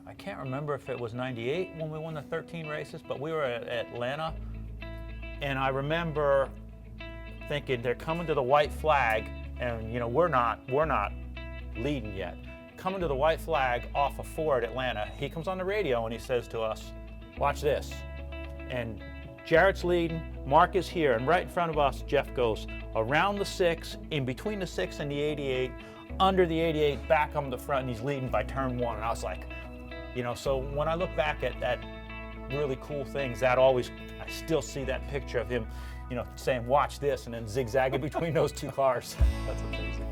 I can't remember if it was 98 when we won the 13 races, but we were at Atlanta, and I remember thinking they're coming to the white flag, and you know we're not leading yet. Coming to the white flag off of 4 at Atlanta, he comes on the radio and he says to us, "Watch this," and Jarrett's leading, Mark is here, and right in front of us, Jeff goes around the 6, in between the 6 and the 88, under the 88, back on the front, and he's leading by turn 1. And I was like, you know, so when I look back at really cool things, I still see that picture of him, you know, saying, "Watch this," and then zigzagging between those 2 cars. That's amazing.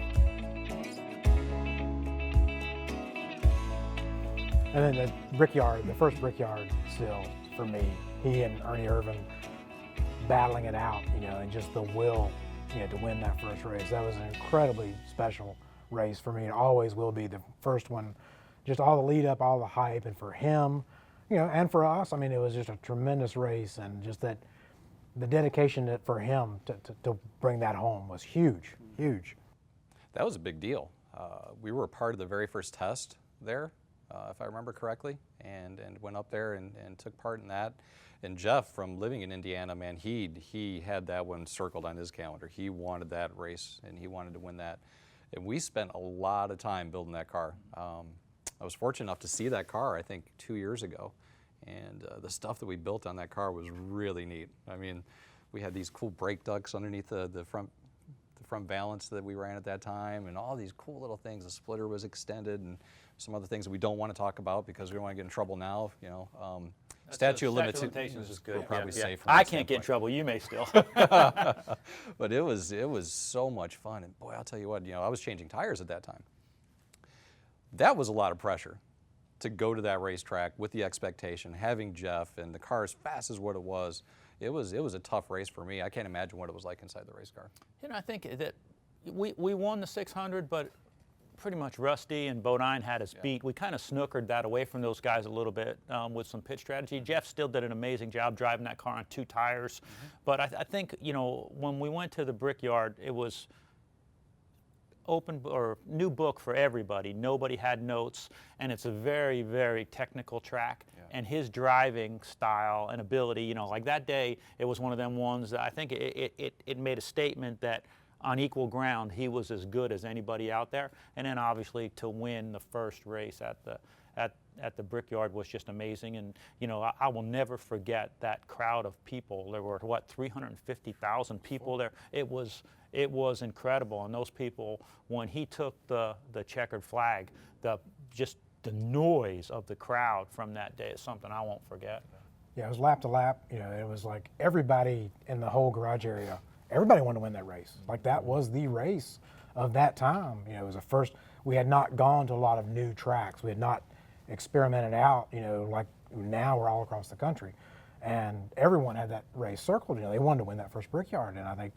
And then the Brickyard, the first Brickyard still, for me, he and Ernie Irvin battling it out, you know, and just the will, you know, to win that first race. That was an incredibly special race for me. It always will be the first one. Just all the lead up, all the hype, and for him, you know, and for us, I mean, it was just a tremendous race, and just that the dedication for him to bring that home was huge, huge. That was a big deal. We were a part of the very first test there, if I remember correctly, and went up there and took part in that. And Jeff, from living in Indiana, man, he had that one circled on his calendar. He wanted that race, and he wanted to win that. And we spent a lot of time building that car. I was fortunate enough to see that car, I think, 2 years ago. And the stuff that we built on that car was really neat. I mean, we had these cool brake ducts underneath the front valance that we ran at that time, and all these cool little things. The splitter was extended, and some other things that we don't want to talk about because we don't want to get in trouble now. You know, statute of limitations is good. We're probably safe. I can't get in trouble. You may still. But it was so much fun, and boy, I'll tell you what. You know, I was changing tires at that time. That was a lot of pressure to go to that racetrack with the expectation, having Jeff and the car as fast as what it was. It was a tough race for me. I can't imagine what it was like inside the race car. You know, I think that we won the 600, but pretty much Rusty and Bodine had us beat. We kind of snookered that away from those guys a little bit with some pit strategy. Jeff still did an amazing job driving that car on 2 tires. But I think, you know, when we went to the Brickyard, it was open or new book for everybody. Nobody had notes, and it's a very, very technical track. And his driving style and ability, you know, like that day, it was one of them ones that I think it made a statement that on equal ground, he was as good as anybody out there. And then obviously to win the first race at the Brickyard was just amazing. And you know, I will never forget that crowd of people. There were what, 350,000 people there. It was incredible. And those people, when he took the checkered flag, just the noise of the crowd from that day is something I won't forget. Yeah, it was lap to lap. You know, it was like everybody in the whole garage area, everybody wanted to win that race. Like that was the race of that time. You know, it was the first. We had not gone to a lot of new tracks. We had not experimented out. You know, like now we're all across the country, and everyone had that race circled. You know, they wanted to win that first Brickyard, and I think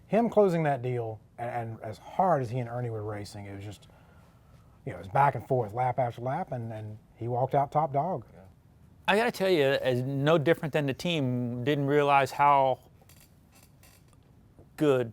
him closing that deal, and as hard as he and Ernie were racing, it was just, you know, it was back and forth, lap after lap, and he walked out top dog. Yeah. I got to tell you, as no different than the team, didn't realize how good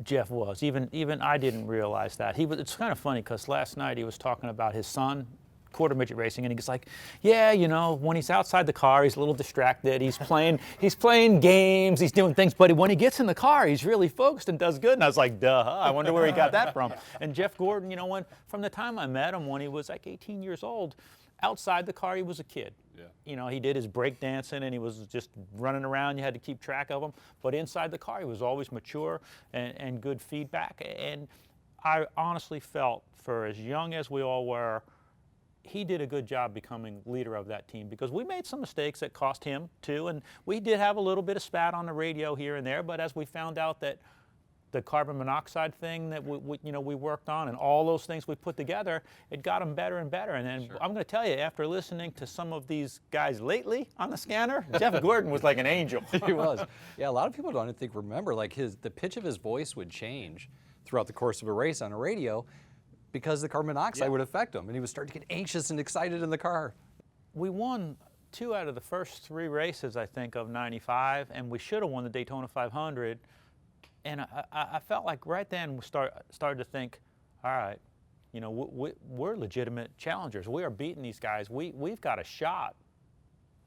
Jeff was. Even I didn't realize that. It's kind of funny because last night he was talking about his son, quarter midget racing, and he's like, yeah, you know, when he's outside the car, he's a little distracted. He's playing games, he's doing things, but when he gets in the car, he's really focused and does good. And I was like, duh, I wonder where he got that from. And Jeff Gordon, you know, from the time I met him when he was like 18 years old, outside the car, he was a kid. Yeah. You know, he did his break dancing and he was just running around. You had to keep track of him. But inside the car, he was always mature and good feedback. And I honestly felt, for as young as we all were, he did a good job becoming leader of that team, because we made some mistakes that cost him too. And we did have a little bit of spat on the radio here and there. But as we found out that the carbon monoxide thing that we worked on, and all those things we put together, it got them better and better. And then I'm going to tell you, after listening to some of these guys lately on the scanner, Jeff Gordon was like an angel. He was. Yeah, a lot of people don't remember, like the pitch of his voice would change throughout the course of a race on a radio because the carbon monoxide would affect him, and he would start to get anxious and excited in the car. We won 2 out of the first 3 races, I think, of '95, and we should have won the Daytona 500. And I felt like right then we started to think, all right, you know, we're legitimate challengers. We are beating these guys. We've got a shot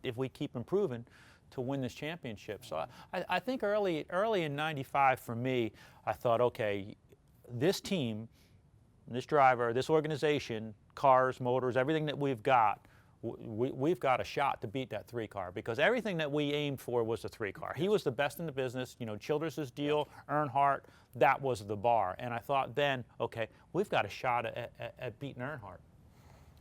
if we keep improving to win this championship. So I think early in '95 for me, I thought, okay, this team, this driver, this organization, cars, motors, everything that we've got, we've got a shot to beat that 3 car, because everything that we aimed for was the 3 car. He was the best in the business. You know, Childress's deal, Earnhardt, that was the bar. And I thought then, okay, we've got a shot at beating Earnhardt.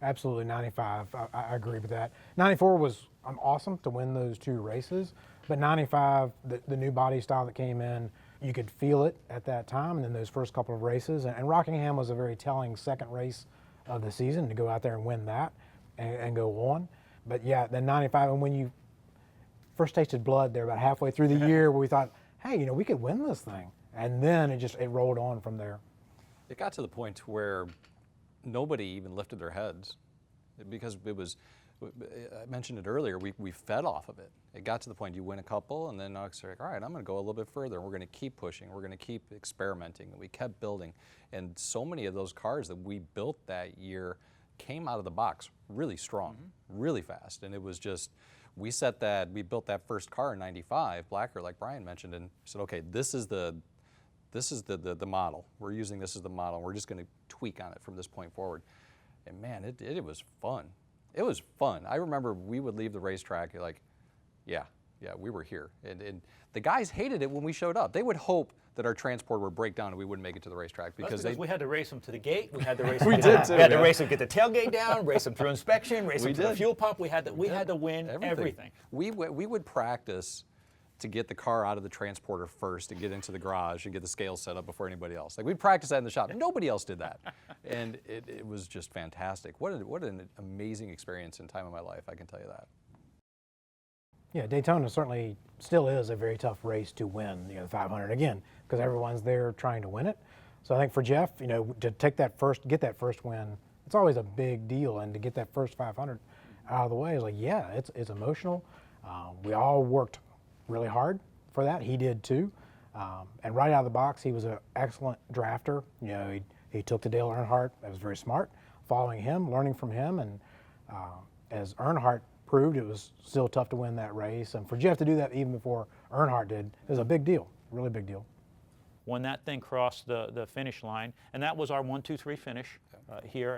Absolutely, 95. I agree with that. 94 was awesome to win those 2 races, but 95, the new body style that came in, you could feel it at that time, and then those first couple of races. And Rockingham was a very telling second race of the season to go out there and win that and go on. But yeah, then 95, and when you first tasted blood there about halfway through the year, where we thought, hey, you know, we could win this thing. And then it rolled on from there. It got to the point where nobody even lifted their heads, because it was, I mentioned it earlier, we fed off of it. It got to the point you win a couple, and then it's like, all right, I'm going to go a little bit further. We're going to keep pushing. We're going to keep experimenting. And we kept building. And so many of those cars that we built that year came out of the box really strong, really fast. And it was just, we built that first car in '95, Blacker, like Brian mentioned, and said, okay, this is the model. We're using this as the model. We're just going to tweak on it from this point forward. And man, it was fun. It was fun. I remember we would leave the racetrack like, yeah, we were here. And the guys hated it when we showed up. They would hope that our transport would break down and we wouldn't make it to the racetrack, because we had to race them to the gate. We had to race them. We did too. We had to race them, get the tailgate down, race them through inspection, race them to the fuel pump. We had to win everything. We would practice to get the car out of the transporter first and get into the garage and get the scale set up before anybody else. Like, we'd practice that in the shop. Nobody else did that. And it was just fantastic. What an amazing experience and time of my life, I can tell you that. Yeah, Daytona certainly still is a very tough race to win, you know, the 500 again, because everyone's there trying to win it. So I think for Jeff, you know, to get that first win, it's always a big deal, and to get that first 500 out of the way is like, yeah, it's emotional. We all worked really hard for that. He did too. And right out of the box, he was an excellent drafter. You know, he took to Dale Earnhardt. That was very smart. Following him, learning from him, and as Earnhardt proved, it was still tough to win that race. And for Jeff to do that even before Earnhardt did, it was a big deal, really big deal. When that thing crossed the finish line, and that was our 1-2-3 finish here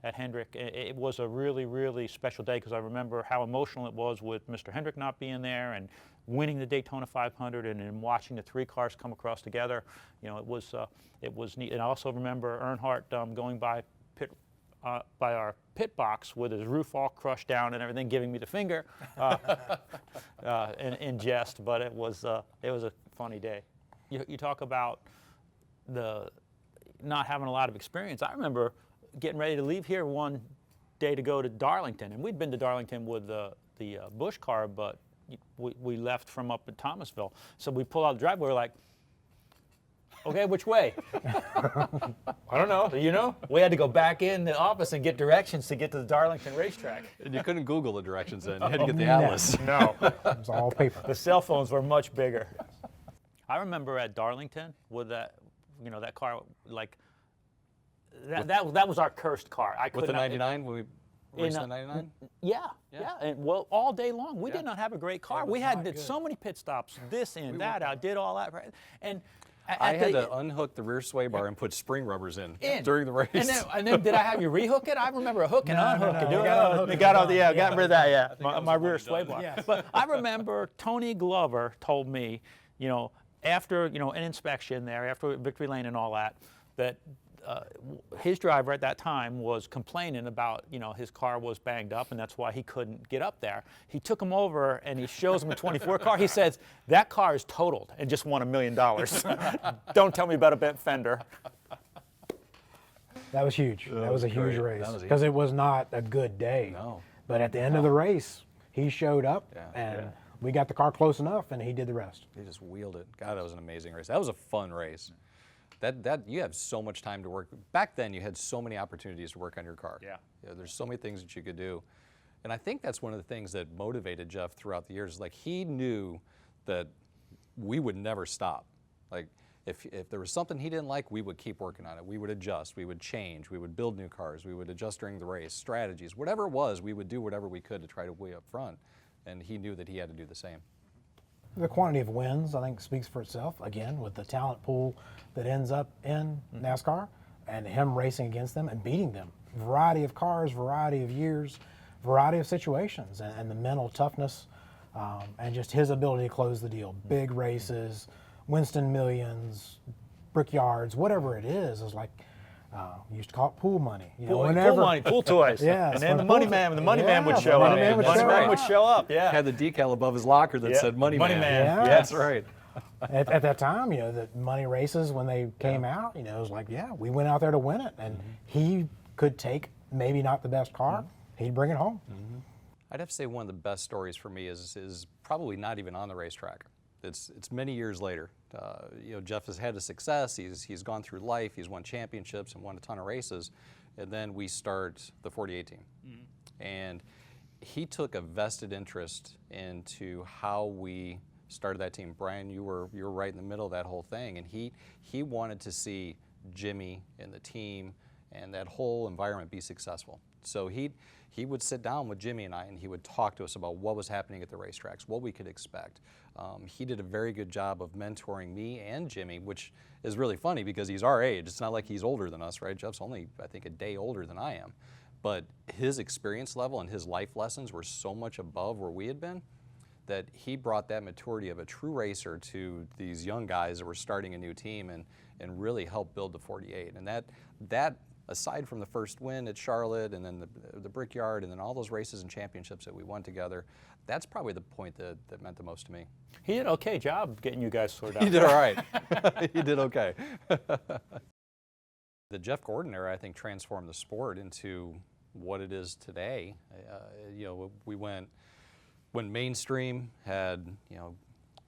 at Hendrick. It was a really, really special day, because I remember how emotional it was with Mr. Hendrick not being there and winning the Daytona 500, and then watching the 3 cars come across together. You know, it was neat. And I also remember Earnhardt going by our pit box with his roof all crushed down and everything, giving me the finger in jest. But it was a funny day. You talk about the not having a lot of experience. I remember getting ready to leave here one day to go to Darlington, and we'd been to Darlington with the Busch car, but we left from up in Thomasville. So we pull out the driveway. We're like, okay, which way? I don't know. You know, we had to go back in the office and get directions to get to the Darlington racetrack. And you couldn't Google the directions then. You had to get the atlas. No, It was all paper. the cell phones were much bigger. I remember at Darlington with that, you know, that car, like that was our cursed car. With the 99 when we raced the 99? Yeah, and well, all day long we did not have a great car. We did so many pit stops, this in, that out, did all that, right? And I had to unhook the rear sway bar and put spring rubbers in during the race. And then did I have you rehook it? I remember hooking, unhooking, no, got rid of that, my rear sway bar. Yes. But I remember Tony Glover told me, you know, after an inspection there, after Victory Lane and all that, that his driver at that time was complaining about, you know, his car was banged up, and that's why he couldn't get up there. He took him over and he shows him a 24 car. He says, that car is totaled and just won $1 million. Don't tell me about a bent fender. That was huge. That was a huge race, because it was not a good day. No. But at the end of the race, he showed up, and we got the car close enough, and he did the rest. They just wheeled it. God, that was an amazing race. That was a fun race. That you have so much time to work. Back then, you had so many opportunities to work on your car. Yeah, there's so many things that you could do. And I think that's one of the things that motivated Jeff throughout the years. Like, he knew that we would never stop. Like, If there was something he didn't like, we would keep working on it. We would adjust, we would change, we would build new cars, we would adjust during the race, strategies, whatever it was, we would do whatever we could to try to way up front. And he knew that he had to do the same. The quantity of wins, I think, speaks for itself, again, with the talent pool that ends up in NASCAR and him racing against them and beating them. Variety of cars, variety of years, variety of situations, and the mental toughness and just his ability to close the deal. Big races, Winston Millions, Brickyards, whatever it is like, we used to call it pool money. You know, Pool money, pool toys. Yeah, and then the money man would show Money up. Man would Money show Man up. would show up, yeah. Had the decal above his locker that said Money Man. Yeah. That's right. At that time, you know, the money races when they came out, you know, it was like, yeah, we went out there to win it, and he could take maybe not the best car, he'd bring it home. I'd have to say one of the best stories for me is probably not even on the racetrack. It's many years later. You know, Jeff has had a success. He's gone through life. He's won championships and won a ton of races. And then we start the 48 team, and he took a vested interest into how we started that team. Brian, you were right in the middle of that whole thing, and he wanted to see Jimmy and the team and that whole environment be successful. So he would sit down with Jimmy and I, and he would talk to us about what was happening at the racetracks, what we could expect. He did a very good job of mentoring me and Jimmy, which is really funny because he's our age. It's not like he's older than us, right? Jeff's only, I think, a day older than I am. But his experience level and his life lessons were so much above where we had been that he brought that maturity of a true racer to these young guys that were starting a new team and really helped build the 48. And that aside from the first win at Charlotte and then the Brickyard and then all those races and championships that we won together, that's probably the point that meant the most to me. He did an okay job getting you guys sorted out. He did all right. He did okay. The Jeff Gordon era, I think, transformed the sport into what it is today. You know, we went mainstream, had, you know,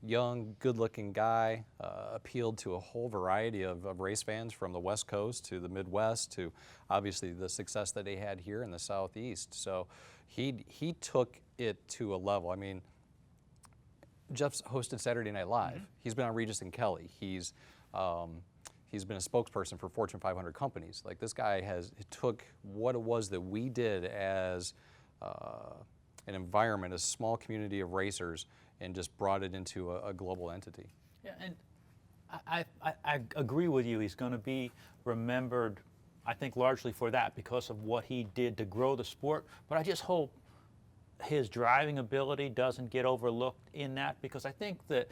young, good-looking guy, appealed to a whole variety of race fans from the West Coast to the Midwest to obviously the success that he had here in the Southeast. So he took it to a level. I mean, Jeff's hosted Saturday Night Live. He's been on Regis and Kelly. He's been a spokesperson for Fortune 500 companies. Like, this guy took what it was that we did as an environment, a small community of racers, and just brought it into a global entity. Yeah, and I agree with you. He's going to be remembered, I think, largely for that because of what he did to grow the sport. But I just hope his driving ability doesn't get overlooked in that, because I think that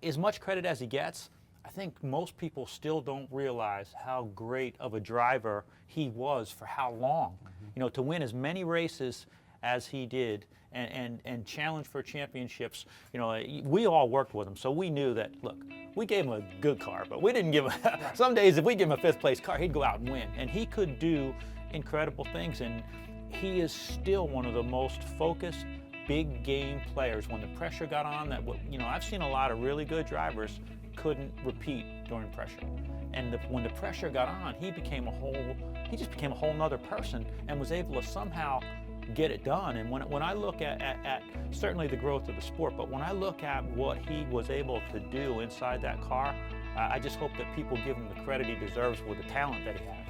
as much credit as he gets, I think most people still don't realize how great of a driver he was for how long. You know, to win as many races as he did and challenge for championships. You know, we all worked with him, so we knew that, look, we gave him a good car, but we didn't give him, some days if we give him a fifth place car, he'd go out and win. And he could do incredible things, and he is still one of the most focused, big game players. When the pressure got on, you know, I've seen a lot of really good drivers couldn't repeat during pressure. And when the pressure got on, he just became a whole nother person and was able to somehow get it done. And when I look at certainly the growth of the sport, but when I look at what he was able to do inside that car, I just hope that people give him the credit he deserves with the talent that he has.